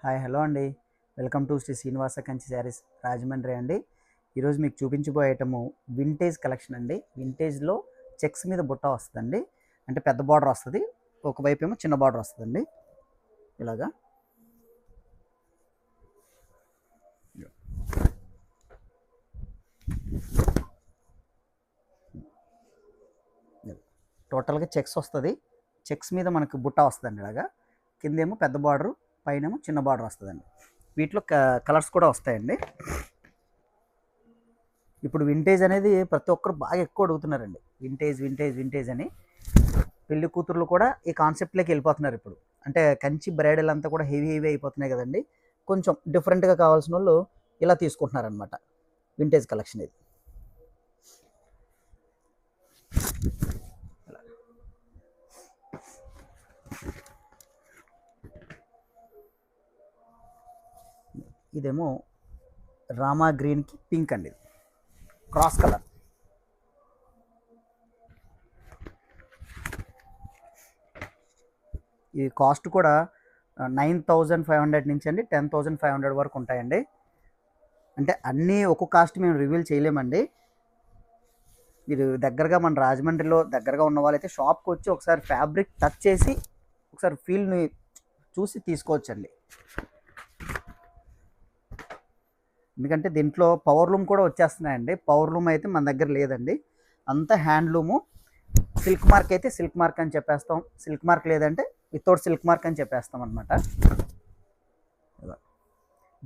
Hi hello అండి. Welcome to Shri Srinivasa Kanchi saris Rajahmundry అండి. ఈరోజు మీకు చూపించబోయే ఐటము వింటేజ్ కలెక్షన్ అండి. వింటేజ్లో చెక్స్ మీద బుట్ట వస్తుందండి. అంటే పెద్ద బార్డర్ వస్తుంది, ఒకవైపు ఏమో చిన్న బార్డర్ వస్తుందండి. ఇలాగా టోటల్గా చెక్స్ వస్తుంది. చెక్స్ మీద మనకు బుట్ట వస్తుందండి. ఇలాగా కిందేమో పెద్ద బార్డరు, పైనేమో చిన్న బార్డర్ వస్తుందండి. వీటిలో కలర్స్ కూడా వస్తాయండి. ఇప్పుడు వింటేజ్ అనేది ప్రతి ఒక్కరు బాగా ఎక్కువ అడుగుతున్నారండి. వింటేజ్ వింటేజ్ వింటేజ్ అని పెళ్లి కూతుర్లు కూడా ఈ కాన్సెప్ట్లోకి వెళ్ళిపోతున్నారు ఇప్పుడు. అంటే కంచి బ్రైడల్ అంతా కూడా హెవీ హెవీ అయిపోతున్నాయి కదండి. కొంచెం డిఫరెంట్గా కావాల్సిన వాళ్ళు ఇలా తీసుకుంటున్నారనమాట. వింటేజ్ కలెక్షన్ ఇది. ఇదేమో రామా గ్రీన్కి పింక్ అండి, క్రాస్ కలర్. ఈ కాస్ట్ కూడా 9,500 నుంచి అండి 10,500 వరకు ఉంటాయండి. అంటే అన్నీ ఒక్కొక్క కాస్ట్ మేము రివీల్ చేయలేమండి. మీరు దగ్గరగా మన రాజమండ్రిలో దగ్గరగా ఉన్న వాళ్ళైతే షాప్కి వచ్చి ఒకసారి ఫ్యాబ్రిక్ టచ్ చేసి ఒకసారి ఫీల్ని చూసి తీసుకోవచ్చండి. ఎందుకంటే దీంట్లో పవర్ లూమ్ కూడా వచ్చేస్తున్నాయండి. పవర్ లూమ్ అయితే మన దగ్గర లేదండి, అంతా హ్యాండ్లూము. సిల్క్ మార్క్ అయితే సిల్క్ మార్క్ అని చెప్పేస్తాం, సిల్క్ మార్క్ లేదంటే వితౌట్ సిల్క్ మార్క్ అని చెప్పేస్తాం అనమాట.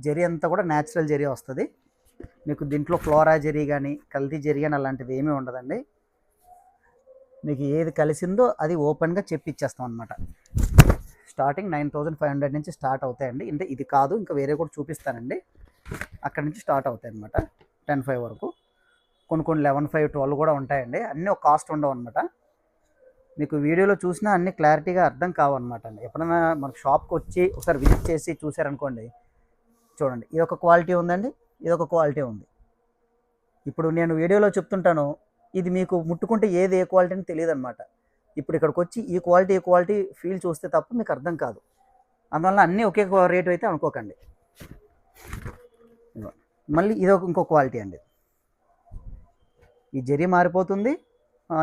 జరీ అంతా కూడా న్యాచురల్ జరీ వస్తుంది మీకు. దీంట్లో ఫ్లోరా జరీ కానీ కల్తీ జరీ కానీ అలాంటిది ఏమీ ఉండదండి. మీకు ఏది కలిసిందో అది ఓపెన్గా చెప్పిచ్చేస్తాం అనమాట. స్టార్టింగ్ 9,500 నుంచి స్టార్ట్ అవుతాయండి. అంటే ఇది కాదు, ఇంకా వేరే కూడా చూపిస్తానండి. అక్కడి నుంచి స్టార్ట్ అవుతాయి అనమాట 10,500 వరకు. కొన్ని 11,500, 12 కూడా ఉంటాయండి. అన్నీ ఒక కాస్ట్ ఉండవు అనమాట. మీకు వీడియోలో చూసినా అన్ని క్లారిటీగా అర్థం కావన్నమాట అండి. ఎప్పుడైనా మనకు షాప్కి వచ్చి ఒకసారి విజిట్ చేసి చూసారనుకోండి, చూడండి ఇది ఒక క్వాలిటీ ఉందండి, ఇది ఒక క్వాలిటీ ఉంది. ఇప్పుడు నేను వీడియోలో చెప్తుంటాను, ఇది మీకు ముట్టుకుంటే ఏది ఏ క్వాలిటీ అని తెలియదు అనమాట. ఇప్పుడు ఇక్కడికి వచ్చి ఈ క్వాలిటీ ఫీల్ చూస్తే తప్ప మీకు అర్థం కాదు. అందువల్ల అన్నీ ఒకే రేటు అయితే అనుకోకండి. మళ్ళీ ఇది ఇంకో క్వాలిటీ అండి. ఈ జరీ మారిపోతుంది,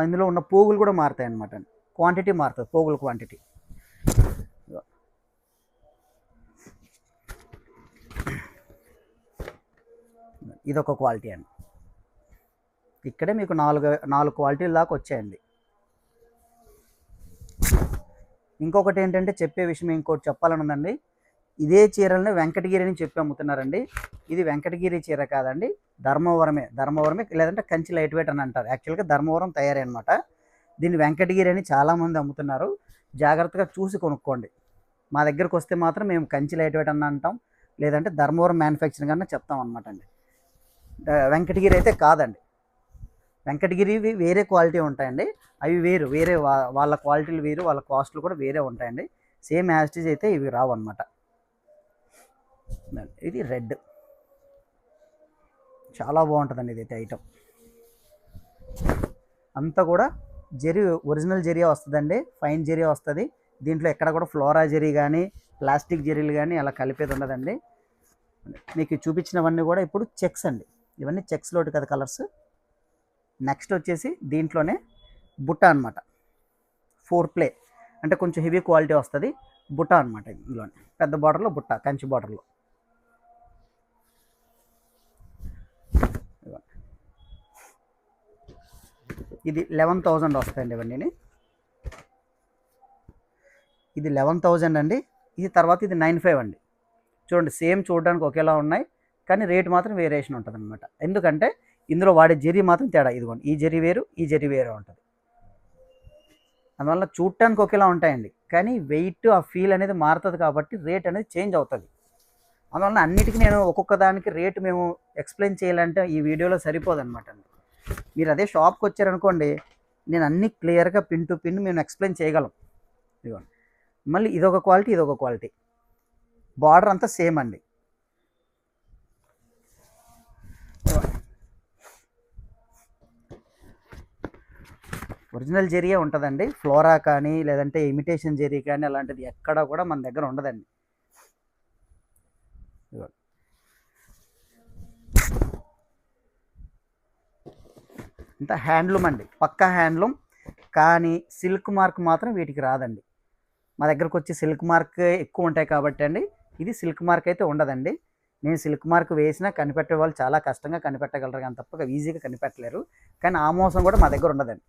ఇందులో ఉన్న పోగులు కూడా మారుతాయి అన్నమాట. క్వాంటిటీ మారుతుంది, పోగుల క్వాంటిటీ. ఇదొక క్వాలిటీ అండి. ఇక్కడే మీకు నాలుగు క్వాలిటీల దాకా వచ్చాయండి. ఇంకొకటి ఏంటంటే చెప్పే విషయం ఇంకోటి చెప్పాలని ఉందండి. ఇదే చీరలని వెంకటగిరి అని చెప్పి అమ్ముతున్నారండి. ఇది వెంకటగిరి చీర కాదండి, ధర్మవరమే లేదంటే కంచి లైట్ వెయిట్ అని అంటారు. యాక్చువల్గా ధర్మవరం తయారీ అనమాట. దీన్ని వెంకటగిరి అని చాలామంది అమ్ముతున్నారు. జాగ్రత్తగా చూసి కొనుక్కోండి. మా దగ్గరకు వస్తే మాత్రం మేము కంచి లైట్ వెయిట్ అని అంటాం, లేదంటే ధర్మవరం మ్యానుఫ్యాక్చరింగ్ అన్న చెప్తాం అనమాట అండి. వెంకటగిరి అయితే కాదండి. వెంకటగిరి వేరే క్వాలిటీ ఉంటాయండి, అవి వేరే వాళ్ళ క్వాలిటీలు వేరు, వాళ్ళ కాస్ట్లు కూడా వేరే ఉంటాయండి. సేమ్ యాస్టీజ్ అయితే ఇవి రావు అనమాట. ఇది రెడ్, చాలా బాగుంటుందండి ఇదైతే ఐటమ్. అంతా కూడా జరీ ఒరిజినల్ జరీ వస్తుందండి, ఫైన్ జరీ వస్తుంది. దీంట్లో ఎక్కడ కూడా ఫ్లోరా జరీ కానీ ప్లాస్టిక్ జరీలు కానీ అలా కలిపేది ఉండదండి. మీకు చూపించినవన్నీ కూడా ఇప్పుడు చెక్స్ అండి. ఇవన్నీ చెక్స్లోటి కదా కలర్స్. నెక్స్ట్ వచ్చేసి దీంట్లోనే బుట్ట అనమాట. 4 ప్లే అంటే కొంచెం హెవీ క్వాలిటీ వస్తుంది. బుట్ట అనమాట. ఇందులోనే పెద్ద బార్డర్లో బుట్ట, కంచి బార్డర్లో. ఇది 11,000 వస్తాయండి ఇవన్నీ. ఇది 11,000 అండి. ఇది తర్వాత ఇది 9,500 అండి. చూడండి సేమ్ చూడడానికి ఒకేలా ఉన్నాయి, కానీ రేట్ మాత్రం వేరియేషన్ ఉంటుంది అనమాట. ఎందుకంటే ఇందులో వాడే జరీ మాత్రం తేడా. ఇదిగోండి, ఈ జరీ వేరు, ఈ జరీ వేరే ఉంటుంది. అందువల్ల చూడటానికి ఒకేలా ఉంటాయండి, కానీ వెయిట్ ఆ ఫీల్ అనేది మారుతుంది కాబట్టి రేట్ అనేది చేంజ్ అవుతుంది. అందువల్ల అన్నిటికీ నేను ఒక్కొక్క దానికి రేటు మేము ఎక్స్ప్లెయిన్ చేయాలంటే ఈ వీడియోలో సరిపోదన్నమాట అండి. మీరు అదే షాప్కి వచ్చారనుకోండి, నేను అన్నీ క్లియర్గా పిన్ టు పిన్ మేము ఎక్స్ప్లెయిన్ చేయగలం. ఇదిగోండి, మళ్ళీ ఇదొక క్వాలిటీ, ఇదొక క్వాలిటీ. బార్డర్ అంతా సేమ్ అండి. ఒరిజినల్ జరీయే ఉంటుందండి. ఫ్లోరా కానీ లేదంటే ఇమిటేషన్ జరీ కానీ అలాంటిది ఎక్కడ కూడా మన దగ్గర ఉండదండి. ఇంత హ్యాండ్లూమ్ అండి, పక్కా హ్యాండ్లూమ్. కానీ సిల్క్ మార్క్ మాత్రం వీటికి రాదండి. మా దగ్గరకు వచ్చి సిల్క్ మార్క్ ఎక్కువ ఉంటాయి కాబట్టి అండి, ఇది సిల్క్ మార్క్ అయితే ఉండదండి. నేను సిల్క్ మార్క్ వేసినా కనిపెట్టే వాళ్ళు చాలా కష్టంగా కనిపెట్టగలరు కానీ తప్ప ఈజీగా కనిపెట్టలేరు. కానీ ఆ మోసం కూడా మా దగ్గర ఉండదండి.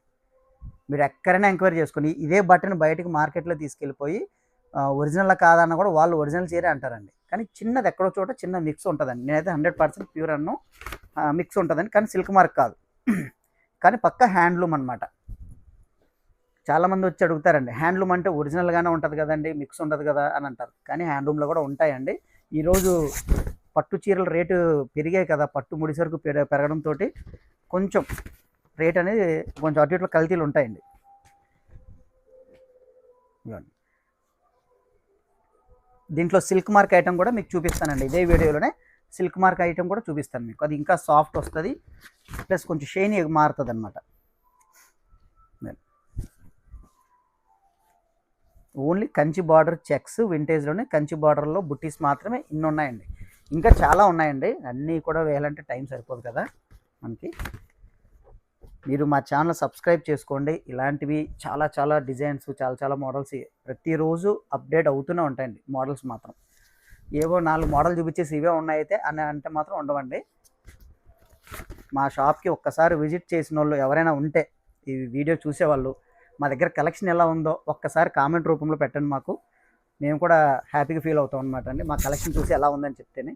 మీరు ఎక్కడైనా ఎంక్వైరీ చేసుకొని ఇదే బట్టను బయటకు మార్కెట్లో తీసుకెళ్ళిపోయి ఒరిజినల్ కాదన్న కూడా వాళ్ళు ఒరిజినల్ చీరే అంటారండి. కానీ చిన్నది ఎక్కడో చోట చిన్న మిక్స్ ఉంటుందండి. నేనైతే 100% ప్యూర్ అన్ను మిక్స్ ఉంటుందండి, కానీ సిల్క్ మార్క్ కాదు. కానీ పక్కా హ్యాండ్లూమ్ అనమాట. చాలామంది వచ్చి అడుగుతారండి, హ్యాండ్లూమ్ అంటే ఒరిజినల్గానే ఉంటుంది కదండి, మిక్స్ ఉండదు కదా అని అంటారు. కానీ హ్యాండ్లూమ్లో కూడా ఉంటాయండి. ఈరోజు పట్టు చీరల రేటు పెరిగాయి కదా, పట్టు ముడి సరుకు పెరగడంతో కొంచెం రేట్ అనేది కొంచెం అటు ఇటు కల్తీలు ఉంటాయండి. దీంట్లో సిల్క్ మార్క్ ఐటమ్ కూడా మీకు చూపిస్తానండి. ఇదే వీడియోలోనే సిల్క్ మార్క్ ఐటమ్ కూడా చూపిస్తాను మీకు. అది ఇంకా సాఫ్ట్ వస్తుంది, ప్లస్ కొంచెం షైనీ మారుతుంది అనమాట. ఓన్లీ కంచి బార్డర్ చెక్స్ వింటేజ్లోనే కంచి బార్డర్లో బుట్టీస్ మాత్రమే ఇన్ని ఉన్నాయండి. ఇంకా చాలా ఉన్నాయండి, అన్నీ కూడా వేయాలంటే టైం సరిపోదు కదా మనకి. మీరు మా ఛానల్ సబ్స్క్రైబ్ చేసుకోండి. ఇలాంటివి చాలా చాలా డిజైన్స్, చాలా చాలా మోడల్స్ ప్రతిరోజు అప్డేట్ అవుతూనే ఉంటాయండి. మోడల్స్ మాత్రం ఏవో 4 మోడల్ చూపించేసి ఇవే ఉన్నాయితే అని అంటే మాత్రం ఉండవండి. మా షాప్కి ఒక్కసారి విజిట్ చేసిన వాళ్ళు ఎవరైనా ఉంటే, ఈ వీడియో చూసేవాళ్ళు మా దగ్గర కలెక్షన్ ఎలా ఉందో ఒక్కసారి కామెంట్ రూపంలో పెట్టండి మాకు. మేము కూడా హ్యాపీగా ఫీల్ అవుతాం అనమాట అండి, మా కలెక్షన్ చూసి ఎలా ఉందని చెప్తేనే.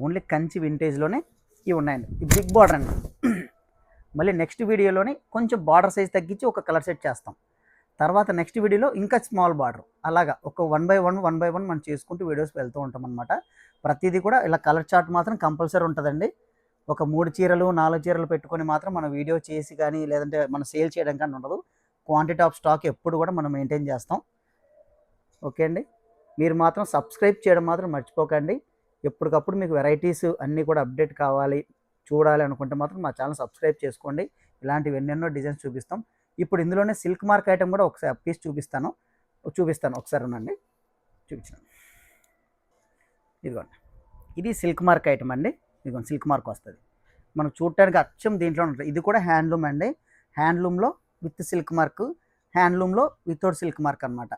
ఓన్లీ కంచి వింటేజ్లోనే ఇవి ఉన్నాయండి. ఈ బిగ్ బార్డర్ అండి. మళ్ళీ నెక్స్ట్ వీడియోలోని కొంచెం బార్డర్ సైజ్ తగ్గించి ఒక కలర్ సెట్ చేస్తాం. తర్వాత నెక్స్ట్ వీడియోలో ఇంకా స్మాల్ బార్డర్, అలాగా ఒక 1 by 1 మనం చేసుకుంటూ వీడియోస్ వెళ్తూ ఉంటాం అనమాట. ప్రతిదీ కూడా ఇలా కలర్ చార్ట్ మాత్రం కంపల్సరీ ఉంటుందండి. ఒక 3 చీరలు 4 చీరలు పెట్టుకొని మాత్రం మనం వీడియో చేసి కానీ లేదంటే మనం సేల్ చేయడం కానీ ఉండదు. క్వాంటిటీ ఆఫ్ స్టాక్ ఎప్పుడు కూడా మనం మెయింటైన్ చేస్తాం. ఓకే అండి, మీరు మాత్రం సబ్స్క్రైబ్ చేయడం మాత్రం మర్చిపోకండి. ఎప్పటికప్పుడు మీకు వెరైటీస్ అన్నీ కూడా అప్డేట్ కావాలి, చూడాలి అనుకుంటే మాత్రం మా ఛానల్ సబ్స్క్రైబ్ చేసుకోండి. ఇలాంటివి ఎన్నెన్నో డిజైన్స్ చూపిస్తాం. ఇప్పుడు ఇందులోనే సిల్క్ మార్క్ ఐటమ్ కూడా ఒకసారి పీస్ చూపిస్తాను ఒకసారి ఉండండి. చూపించాను, ఇదిగోండి. ఇది సిల్క్ మార్క్ ఐటమ్ అండి. ఇదిగోండి సిల్క్ మార్క్ వస్తుంది మనకు చూడటానికి అచ్చం దీంట్లో ఉంటుంది. ఇది కూడా హ్యాండ్లూమ్ అండి. హ్యాండ్లూమ్లో విత్ సిల్క్ మార్క్, హ్యాండ్లూమ్లో వితౌట్ సిల్క్ మార్క్ అనమాట.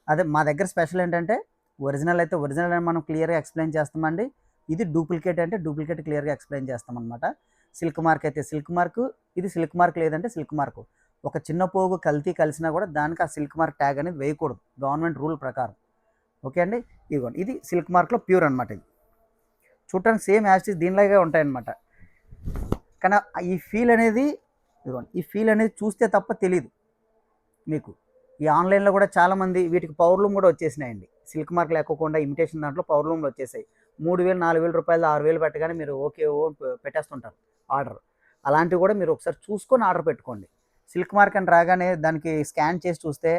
అదే మా దగ్గర స్పెషల్ ఏంటంటే ఒరిజినల్ అయితే ఒరిజినల్ అని మనం క్లియర్గా ఎక్స్ప్లెయిన్ చేస్తామండి. ఇది డూప్లికేట్ అంటే డూప్లికేట్ క్లియర్గా ఎక్స్ప్లెయిన్ చేస్తాం అనమాట. సిల్క్ మార్క్ అయితే సిల్క్ మార్క్, ఇది సిల్క్ మార్క్ లేదంటే సిల్క్ మార్క్. ఒక చిన్న పోగు కల్తీ కలిసినా కూడా దానికి ఆ సిల్క్ మార్క్ ట్యాగ్ అనేది వేయకూడదు గవర్నమెంట్ రూల్ ప్రకారం. ఓకే అండి, ఇదిగోండి ఇది సిల్క్ మార్క్లో ప్యూర్ అనమాట. ఇది చూడటానికి సేమ్ యాస్టీస్ దీనిలాగే ఉంటాయన్నమాట. కానీ ఈ ఫీల్ అనేది ఇదిగోండి, ఈ ఫీల్ అనేది చూస్తే తప్ప తెలియదు మీకు. ఈ ఆన్లైన్లో కూడా చాలామంది వీటికి పవర్లూమ్ కూడా వచ్చేసినాయండి. సిల్క్ మార్క్ లేకోకుండా ఇమిటేషన్ దాంట్లో పవర్లూమ్లు వచ్చేసాయి. 3,000 4,000 రూపాయలు 6,000 పెట్టగానే మీరు ఓకే పెట్టేస్తుంటారు ఆర్డర్. అలాంటివి కూడా మీరు ఒకసారి చూసుకొని ఆర్డర్ పెట్టుకోండి. సిల్క్ మార్క్ అని రాగానే దానికి స్కాన్ చేసి చూస్తే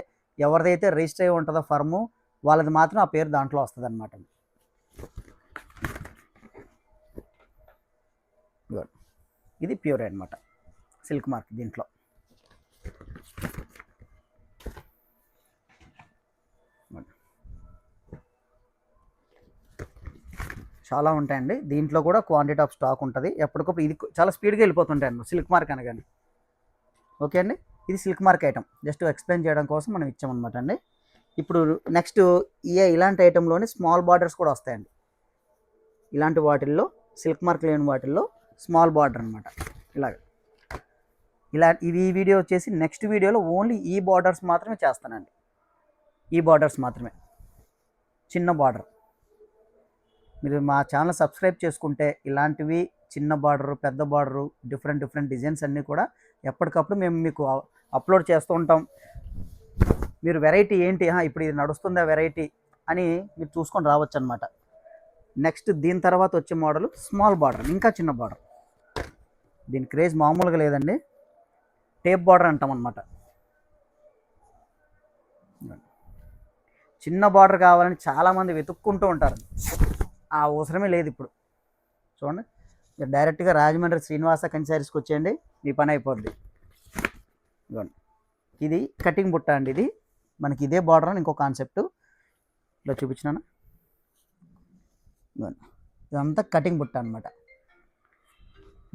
ఎవరిదైతే రిజిస్టర్ అయి ఉంటుందో ఫర్ము వాళ్ళది మాత్రం ఆ పేరు దాంట్లో వస్తుంది అనమాట. ఇది ప్యూర్ అనమాట సిల్క్ మార్క్. దీంట్లో చాలా ఉంటాయండి. దీంట్లో కూడా క్వాంటిటీ ఆఫ్ స్టాక్ ఉంటుంది ఎప్పటికప్పుడు. ఇది చాలా స్పీడ్గా వెళ్ళిపోతుంటాయి అన్నమాట సిల్క్ మార్క్ అనగానే. ఓకే అండి, ఇది silk mark item just explain చేయడం కోసం మనం ఇచ్చామన్నమాట అండి. ఇప్పుడు నెక్స్ట్ ఇలాంటి ఐటెంలోనే స్మాల్ బార్డర్స్ కూడా వస్తాయండి. ఇలాంటి వాటిల్లో సిల్క్ మార్క్ లేని వాటిల్లో స్మాల్ బార్డర్ అనమాట. ఈ వీడియో వచ్చేసి నెక్స్ట్ వీడియోలో ఓన్లీ ఈ బార్డర్స్ మాత్రమే చేస్తానండి. ఈ బార్డర్స్ మాత్రమే, చిన్న బార్డర్. మీరు మా ఛానల్ సబ్స్క్రైబ్ చేసుకుంటే ఇలాంటివి చిన్న బార్డరు పెద్ద బార్డరు డిఫరెంట్ డిజైన్స్ అన్నీ కూడా ఎప్పటికప్పుడు మేము మీకు అప్లోడ్ చేస్తూ ఉంటాం. మీరు వెరైటీ ఏంటి, ఇప్పుడు ఇది నడుస్తుందా వెరైటీ అని మీరు చూసుకొని రావచ్చు అనమాట. నెక్స్ట్ దీని తర్వాత వచ్చే మోడల్ స్మాల్ బార్డర్, ఇంకా చిన్న బార్డర్. దీని క్రేజ్ మామూలుగా లేదండి. టేప్ బార్డర్ అంటాం అనమాట. చిన్న బార్డర్ కావాలని చాలామంది వెతుక్కుంటూ ఉంటారు. ఆ అవసరమే లేదు ఇప్పుడు. చూడండి, మీరు డైరెక్ట్గా రాజమండ్రి శ్రీనివాస కంచి శారీస్కి వచ్చేయండి, మీ పని అయిపోద్ది. ఇదిగోండి, ఇది కటింగ్ బుట్ట అండి. ఇది మనకి ఇదే బార్డర్ అని ఇంకో కాన్సెప్ట్ ఇలా చూపించినాను. ఇదిగోండి, ఇదంతా కటింగ్ బుట్ట అనమాట.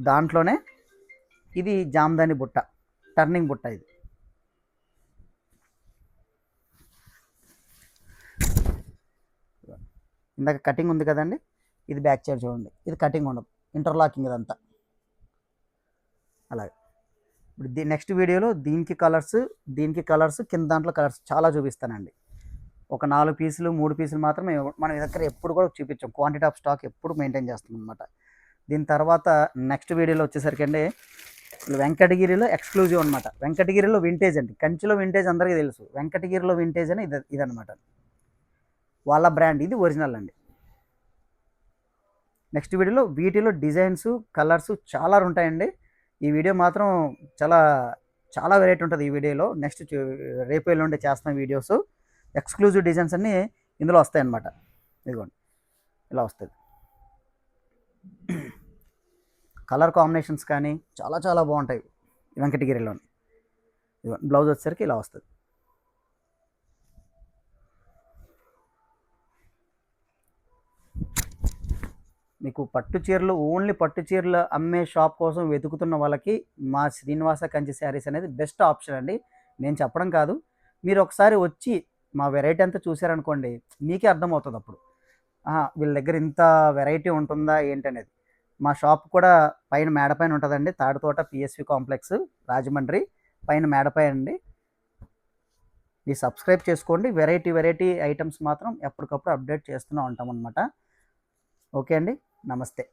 దాంట్లోనే ఇది జామ్దాని బుట్ట, టర్నింగ్ బుట్ట. ఇది ఇందాక కటింగ్ ఉంది కదండి, ఇది బ్యాక్ సైడ్ చూడండి. ఇది కటింగ్ ఉండదు, ఇంటర్లాకింగ్ ఇదంతా. అలాగే ఇప్పుడు నెక్స్ట్ వీడియోలో దీనికి కలర్స్ కింద దాంట్లో కలర్స్ చాలా చూపిస్తానండి. ఒక 4 పీసులు 3 పీసులు మాత్రమే మన దగ్గర ఎప్పుడు కూడా చూపించాం. క్వాంటిటీ ఆఫ్ స్టాక్ ఎప్పుడు మెయింటైన్ చేస్తాం అనమాట. దీని తర్వాత నెక్స్ట్ వీడియోలో వచ్చేసరికి అండి వెంకటగిరిలో ఎక్స్క్లూజివ్ అనమాట. వెంకటగిరిలో వింటేజ్ అండి. కంచిలో వింటేజ్ అందరికీ తెలుసు, వెంకటగిరిలో వింటేజ్ అని ఇదనమాట. వాళ్ళ బ్రాండ్, ఇది ఒరిజినల్ అండి. నెక్స్ట్ వీడియోలో వీటిలో డిజైన్స్ కలర్స్ చాలా ఉంటాయండి. ఈ వీడియో మాత్రం చాలా చాలా వెరైటీ ఉంటుంది ఈ వీడియోలో. నెక్స్ట్ రేపు ఎల్లుండి చేస్తాం వీడియోస్. ఎక్స్క్లూజివ్ డిజైన్స్ అన్నీ ఇందులో వస్తాయి అన్నమాట. ఇదిగోండి, ఇలా వస్తుంది. కలర్ కాంబినేషన్స్ కానీ చాలా చాలా బాగుంటాయి వెంకటగిరిలోని. ఇదిగోండి, బ్లౌజ్ వచ్చేసరికి ఇలా వస్తుంది. మీకు పట్టు చీరలు, ఓన్లీ పట్టు చీరలు అమ్మే షాప్ కోసం వెతుకుతున్న వాళ్ళకి మా శ్రీనివాస కంచి శారీస్ అనేది బెస్ట్ ఆప్షన్ అండి. నేను చెప్పడం కాదు, మీరు ఒకసారి వచ్చి మా వెరైటీ అంతా చూసారనుకోండి, మీకే అర్థమవుతుంది అప్పుడు వీళ్ళ దగ్గర ఇంత వెరైటీ ఉంటుందా ఏంటనేది. మా షాప్ కూడా పైన మేడపైన ఉంటుందండి, తాడితోట పిఎస్వి కాంప్లెక్స్ రాజమండ్రి పైన మేడపై అండి. మీరు సబ్స్క్రైబ్ చేసుకోండి. వెరైటీ ఐటమ్స్ మాత్రం ఎప్పటికప్పుడు అప్డేట్ చేస్తూనే ఉంటాం అనమాట. ఓకే అండి, నమస్తే.